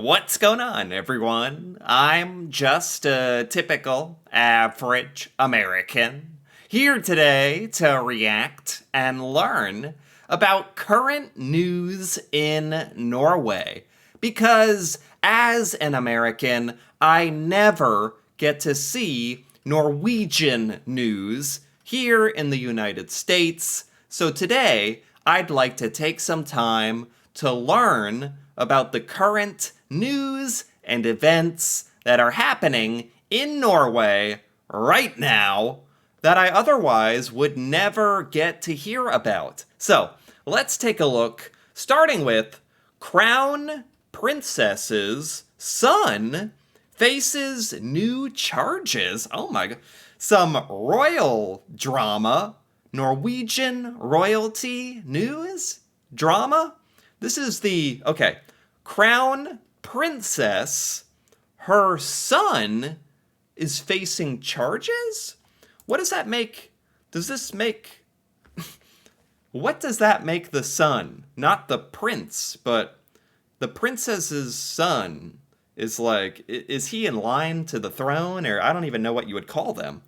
What's going on, everyone? I'm just a typical, average American, here today to react and learn about current news in Norway. Because as an American, I never get to see Norwegian news here in the United States. So today, I'd like to take some time to learn about the current news and events that are happening in Norway right now that I otherwise would never get to hear about. So, let's take a look, starting with Crown Princess's son faces new charges. Oh my god. Some royal drama, Norwegian royalty news drama. This is the Crown Princess, her son is facing charges? What does that make? Does this make. What does that make the son? Not the prince, but the princess's son is like. Is he in line to the throne? Or I don't even know what you would call them.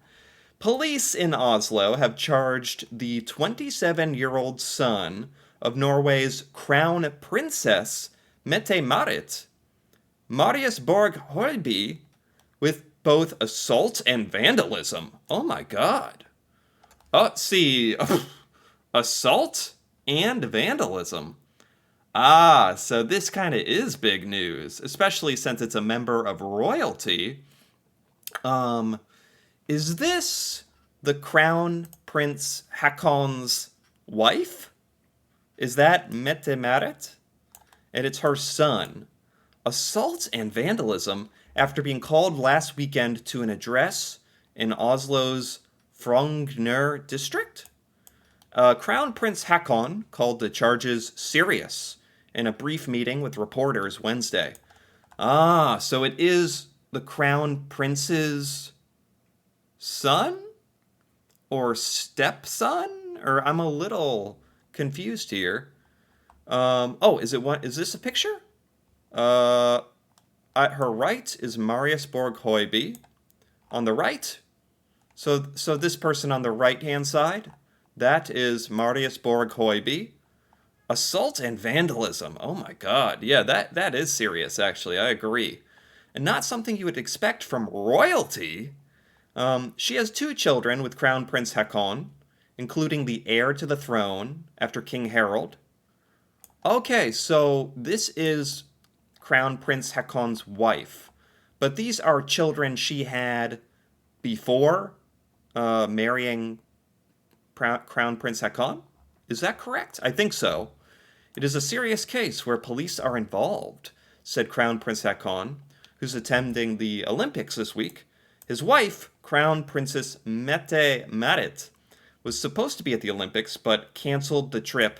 Police in Oslo have charged the 27-year-old son of Norway's crown princess, Mette-Marit, Marius Borg Høiby, with both assault and vandalism. Oh my god. See, assault and vandalism. Ah, so this kind of is big news, especially since it's a member of royalty. Is this the Crown Prince Hakon's wife? Is that Mette-Marit? And it's her son. Assault and vandalism after being called last weekend to an address in Oslo's Frogner district? Crown Prince Haakon called the charges serious in a brief meeting with reporters Wednesday. Ah, so it is the Crown Prince's son? Or stepson? Or I'm a little confused here. Is this a picture? At her right is Marius Borg Høiby. On the right, so this person on the right-hand side, that is Marius Borg Høiby. Assault and vandalism. Oh my god. Yeah, that is serious, actually. I agree. And not something you would expect from royalty. She has two children with Crown Prince Haakon, including the heir to the throne after King Harold. Okay, so this is Crown Prince Haakon's wife, but these are children she had before marrying Crown Prince Haakon? Is that correct? I think so. It is a serious case where police are involved, said Crown Prince Haakon, who's attending the Olympics this week. His wife, Crown Princess Mette-Marit, was supposed to be at the Olympics, but canceled the trip.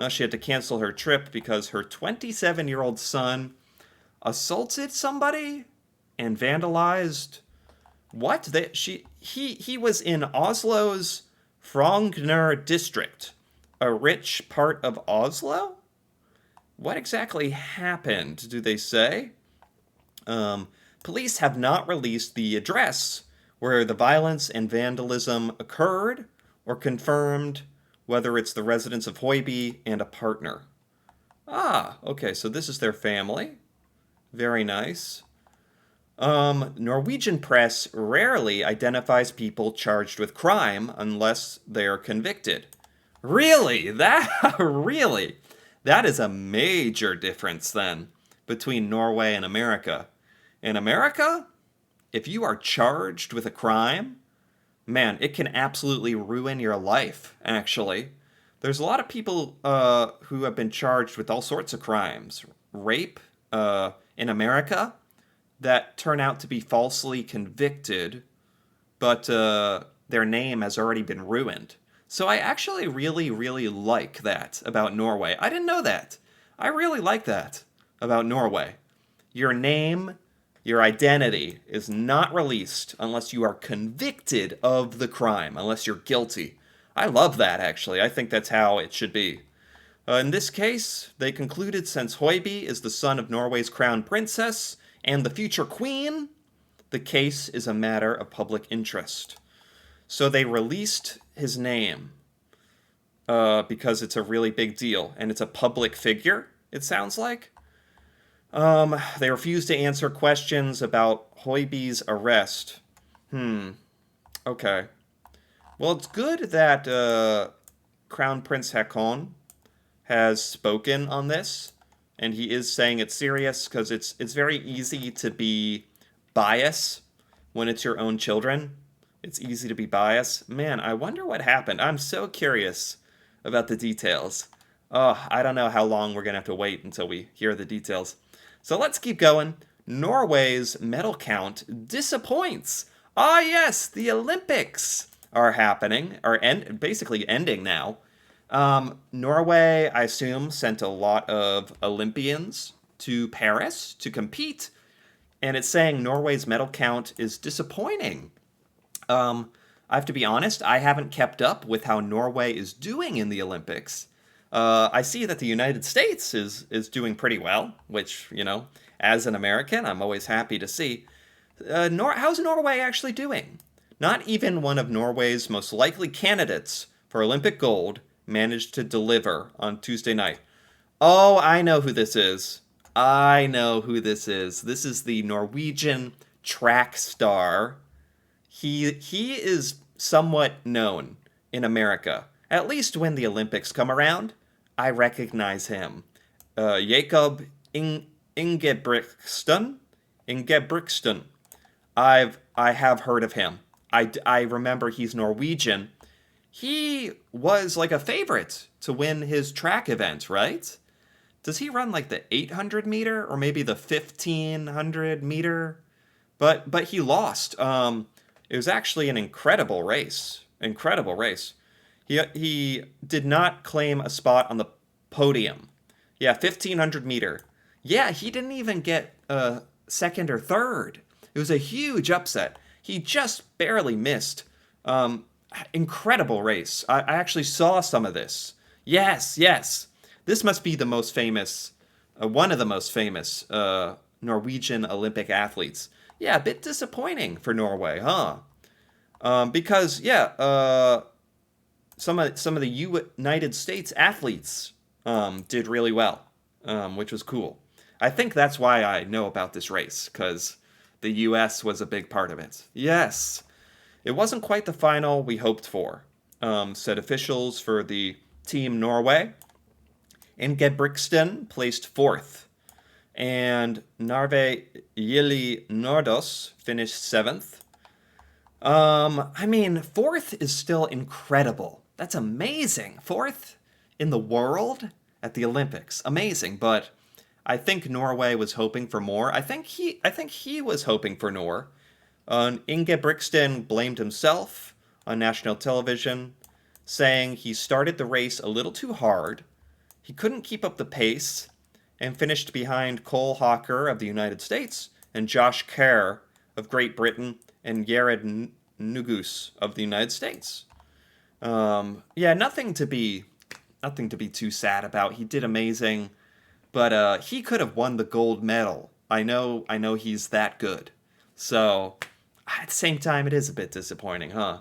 She had to cancel her trip because her 27-year-old son assaulted somebody and vandalized. What? He was in Oslo's Frogner district, a rich part of Oslo? What exactly happened, do they say? Police have not released the address where the violence and vandalism occurred or confirmed whether it's the residence of Høiby and a partner. Ah, okay, so this is their family. Very nice. Norwegian press rarely identifies people charged with crime unless they are convicted. Really? Really? That is a major difference, then, between Norway and America. In America, if you are charged with a crime, man, it can absolutely ruin your life, actually. There's a lot of people who have been charged with all sorts of crimes. Rape in America that turn out to be falsely convicted, but their name has already been ruined. So I actually really, really like that about Norway. I didn't know that. I really like that about Norway. Your name, your identity is not released unless you are convicted of the crime, unless you're guilty. I love that, actually. I think that's how it should be. In this case, they concluded since Hoiby is the son of Norway's crown princess and the future queen, the case is a matter of public interest. So they released his name because it's a really big deal and it's a public figure, it sounds like. They refused to answer questions about Hoiby's arrest. Okay. Well, it's good that Crown Prince Haakon has spoken on this, and he is saying it's serious because it's very easy to be biased when it's your own children. It's easy to be biased. Man, I wonder what happened. I'm so curious about the details. Oh, I don't know how long we're gonna have to wait until we hear the details. So let's keep going. Norway's medal count disappoints. Ah, yes, the Olympics are happening, basically ending now. Norway, I assume, sent a lot of Olympians to Paris to compete, and it's saying Norway's medal count is disappointing. I have to be honest, I haven't kept up with how Norway is doing in the Olympics. I see that the United States is doing pretty well, which, as an American, I'm always happy to see. How's Norway actually doing? Not even one of Norway's most likely candidates for Olympic gold managed to deliver on Tuesday night. Oh, I know who this is. I know who this is. This is the Norwegian track star. He is somewhat known in America. At least when the Olympics come around, I recognize him. Jakob Ingebrigtsen. Ingebrigtsen. I have heard of him. I remember he's Norwegian. He was like a favorite to win his track event, right? Does he run like the 800 meter or maybe the 1500 meter? But he lost. It was actually an incredible race. Incredible race. He did not claim a spot on the podium. Yeah, 1500 meter. Yeah, he didn't even get second or third. It was a huge upset. He just barely missed. Incredible race. I actually saw some of this. Yes. This must be the most famous, one of the most famous Norwegian Olympic athletes. Yeah, a bit disappointing for Norway, huh? Because some of the United States athletes did really well, which was cool. I think that's why I know about this race, because the U.S. was a big part of it. Yes, it wasn't quite the final we hoped for, said officials for the Team Norway. Ingebrigtsen placed fourth, and Narve Yili Nordos finished seventh. Fourth is still incredible. That's amazing. Fourth in the world at the Olympics. Amazing, but I think Norway was hoping for more. I think he was hoping for more. Ingebrigtsen blamed himself on national television, saying he started the race a little too hard. He couldn't keep up the pace and finished behind Cole Hawker of the United States and Josh Kerr of Great Britain and Jared Nugus of the United States. Nothing to be too sad about. He did amazing, but he could have won the gold medal. I know he's that good. So at the same time, it is a bit disappointing, huh?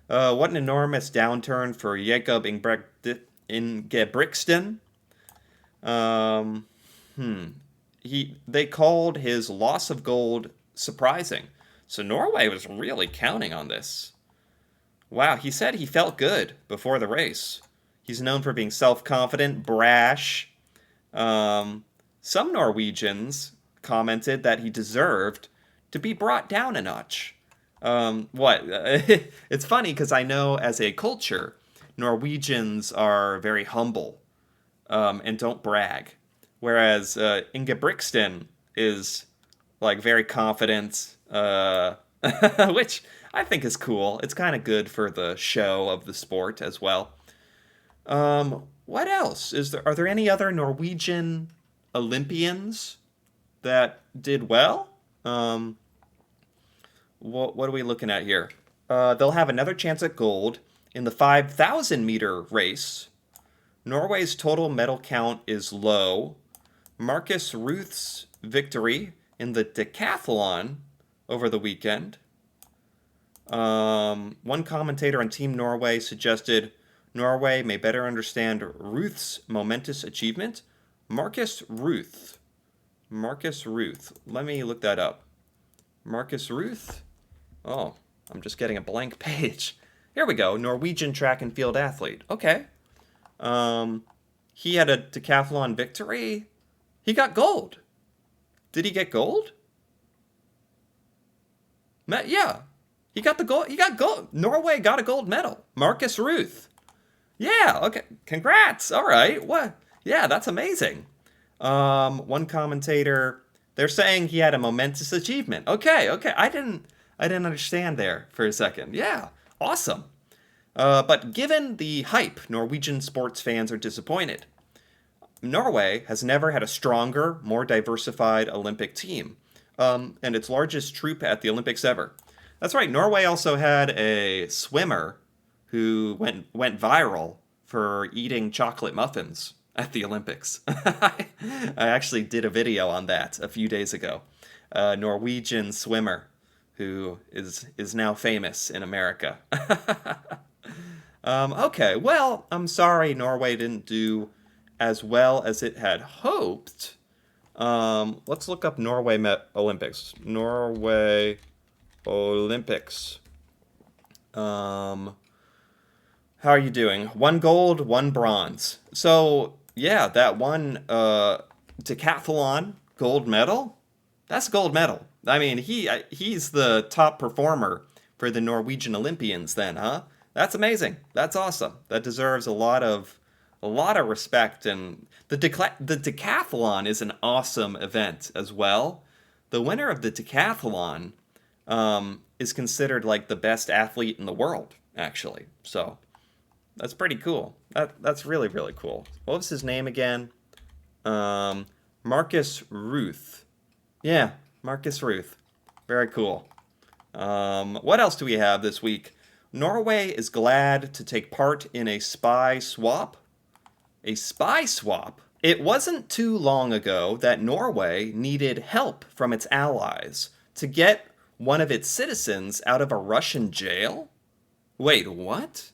What an enormous downturn for Jakob Ingebrigtsen. They called his loss of gold surprising. So Norway was really counting on this. Wow, he said he felt good before the race. He's known for being self-confident, brash. Some Norwegians commented that he deserved to be brought down a notch. It's funny because I know as a culture, Norwegians are very humble and don't brag. Whereas Ingebrigtsen is like very confident, which I think is cool. It's kind of good for the show of the sport as well. What else? Are there any other Norwegian Olympians that did well? What are we looking at here? They'll have another chance at gold in the 5,000 meter race. Norway's total medal count is low. Marcus Ruth's victory in the decathlon over the weekend. One commentator on Team Norway suggested Norway may better understand Ruth's momentous achievement. Marcus Ruth. Marcus Ruth. Let me look that up. Marcus Ruth? Oh, I'm just getting a blank page. Here we go. Norwegian track and field athlete. Okay. He had a decathlon victory. He got gold. Did he get gold? Yeah. He got the gold. He got gold. Norway got a gold medal. Marcus Ruth. Yeah, okay. Congrats. All right. What? Yeah, that's amazing. One commentator, they're saying he had a momentous achievement. Okay. I didn't understand there for a second. Yeah, awesome. But given the hype, Norwegian sports fans are disappointed. Norway has never had a stronger, more diversified Olympic team, and its largest troop at the Olympics ever. That's right. Norway also had a swimmer who went viral for eating chocolate muffins at the Olympics. I actually did a video on that a few days ago. A Norwegian swimmer who is now famous in America. Okay, well, I'm sorry Norway didn't do as well as it had hoped. Let's look up Norway Olympics. Norway Olympics. How are you doing? 1 gold, 1 bronze. So, yeah, that one decathlon gold medal, that's a gold medal. I mean, he's the top performer for the Norwegian Olympians then, huh? That's amazing. That's awesome. That deserves a lot of respect, and the decathlon is an awesome event as well. The winner of the decathlon is considered like the best athlete in the world, actually. So that's pretty cool. That's really, really cool. What was his name again? Marcus Ruth. Yeah, Marcus Ruth. Very cool. What else do we have this week? Norway is glad to take part in a spy swap. A spy swap? It wasn't too long ago that Norway needed help from its allies to get one of its citizens out of a Russian jail? Wait, what?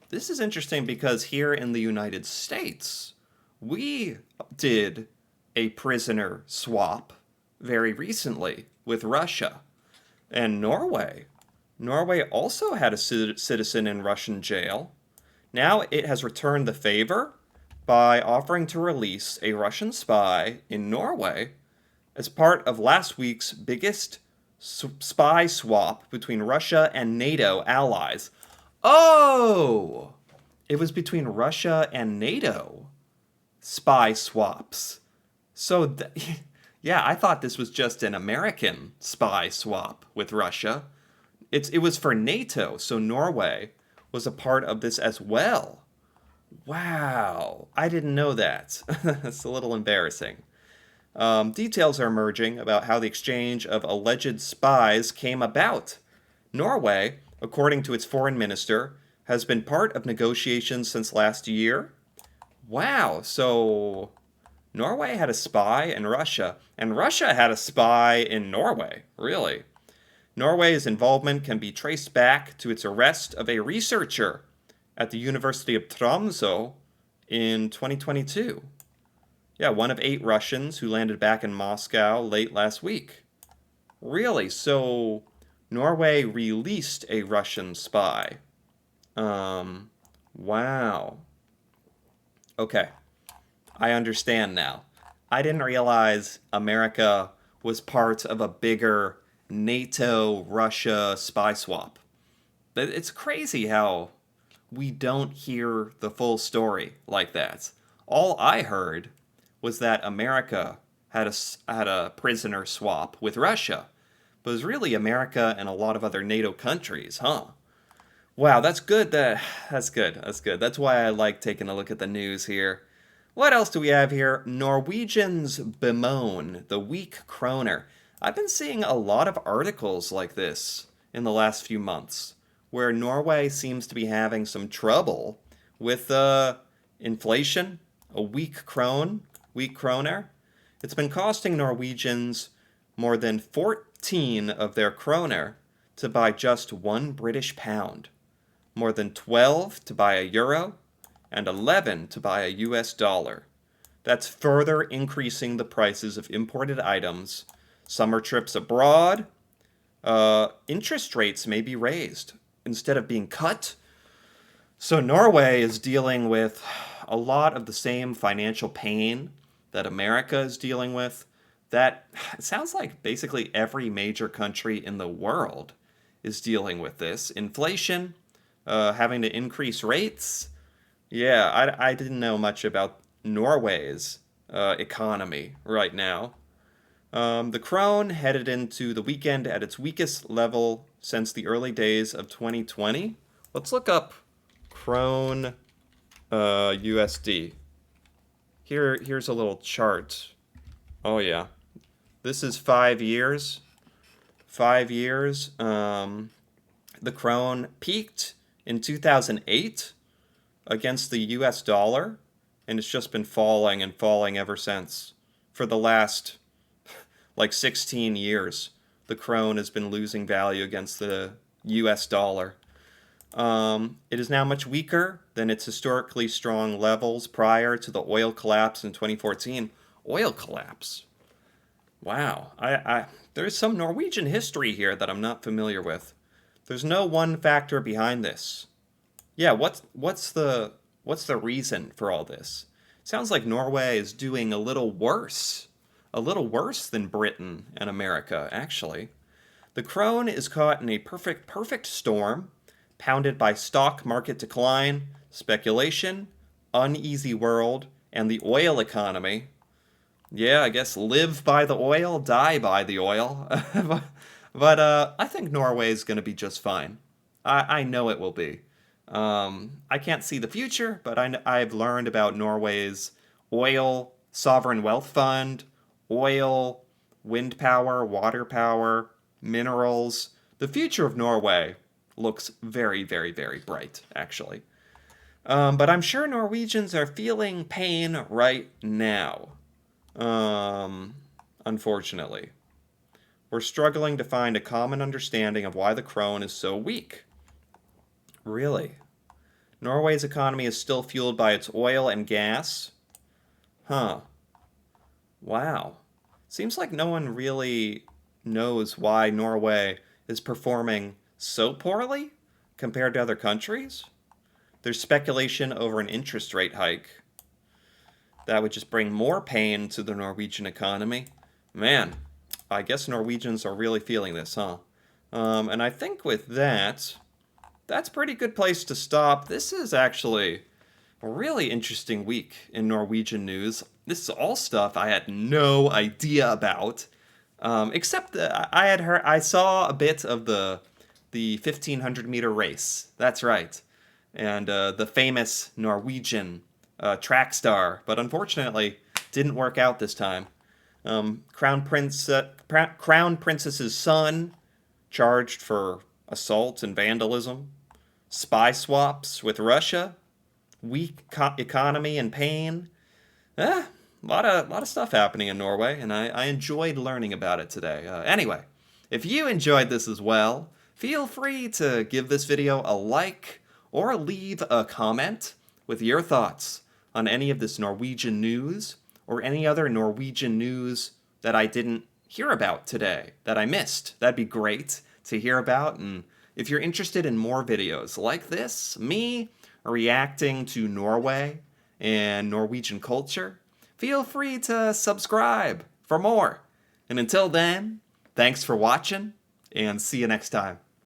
This is interesting because here in the United States, we did a prisoner swap very recently with Russia. And Norway also had a citizen in Russian jail. Now it has returned the favor by offering to release a Russian spy in Norway as part of last week's biggest spy swap between Russia and NATO allies. Oh! It was between Russia and NATO spy swaps. So, yeah, I thought this was just an American spy swap with Russia. It was for NATO, so Norway was a part of this as well. Wow, I didn't know that. That's a little embarrassing. Details are emerging about how the exchange of alleged spies came about. Norway, according to its foreign minister, has been part of negotiations since last year. Wow, so Norway had a spy in Russia, and Russia had a spy in Norway. Really? Norway's involvement can be traced back to its arrest of a researcher at the University of Tromsø in 2022. Yeah, one of 8 Russians who landed back in Moscow late last week. Really? So Norway released a Russian spy. Wow. Okay. I understand now. I didn't realize America was part of a bigger NATO-Russia spy swap. It's crazy how we don't hear the full story like that. All I heard was that America had a prisoner swap with Russia, but it was really America and a lot of other NATO countries, huh? Wow, that's good. That's good. That's good. That's why I like taking a look at the news here. What else do we have here? Norwegians bemoan the weak kroner. I've been seeing a lot of articles like this in the last few months, where Norway seems to be having some trouble with inflation, a weak kroner. It's been costing Norwegians more than 14 of their kroner to buy just one British pound, more than 12 to buy a euro, and 11 to buy a US dollar. That's further increasing the prices of imported items. Summer trips abroad, interest rates may be raised instead of being cut. So Norway is dealing with a lot of the same financial pain that America is dealing with. That it sounds like basically every major country in the world is dealing with this. Inflation, having to increase rates. Yeah, I didn't know much about Norway's economy right now. The krone headed into the weekend at its weakest level since the early days of 2020. Let's look up krone USD. Here's a little chart. Oh yeah, this is 5 years. 5 years. The krone peaked in 2008 against the US dollar, and it's just been falling and falling ever since. For the last like 16 years, the krone has been losing value against the US dollar. It is now much weaker than its historically strong levels prior to the oil collapse in 2014. Oil collapse. Wow. There's some Norwegian history here that I'm not familiar with. There's no one factor behind this. Yeah, what's the reason for all this? Sounds like Norway is doing a little worse. A little worse than Britain and America, actually. The krone is caught in a perfect storm, pounded by stock market decline, speculation, uneasy world, and the oil economy. Yeah, I guess live by the oil, die by the oil. But I think Norway's going to be just fine. I know it will be. I can't see the future, but I've learned about Norway's oil sovereign wealth fund, oil, wind power, water power, minerals. The future of Norway looks very, very, very bright, actually. But I'm sure Norwegians are feeling pain right now. Unfortunately. We're struggling to find a common understanding of why the krone is so weak. Really? Norway's economy is still fueled by its oil and gas? Huh. Wow. Seems like no one really knows why Norway is performing so poorly compared to other countries. There's speculation over an interest rate hike. That would just bring more pain to the Norwegian economy. Man, I guess Norwegians are really feeling this, huh? And I think with that, that's a pretty good place to stop. This is actually a really interesting week in Norwegian news. This is all stuff I had no idea about, except that I saw a bit of the 1500-meter race. That's right, and the famous Norwegian track star, but unfortunately didn't work out this time. Crown Princess's son charged for assault and vandalism, spy swaps with Russia, weak economy and pain. A lot of stuff happening in Norway, and I enjoyed learning about it today. Anyway, if you enjoyed this as well, feel free to give this video a like or leave a comment with your thoughts on any of this Norwegian news or any other Norwegian news that I didn't hear about today, that I missed. That'd be great to hear about. And if you're interested in more videos like this, me reacting to Norway and Norwegian culture, feel free to subscribe for more. And until then, thanks for watching, and see you next time.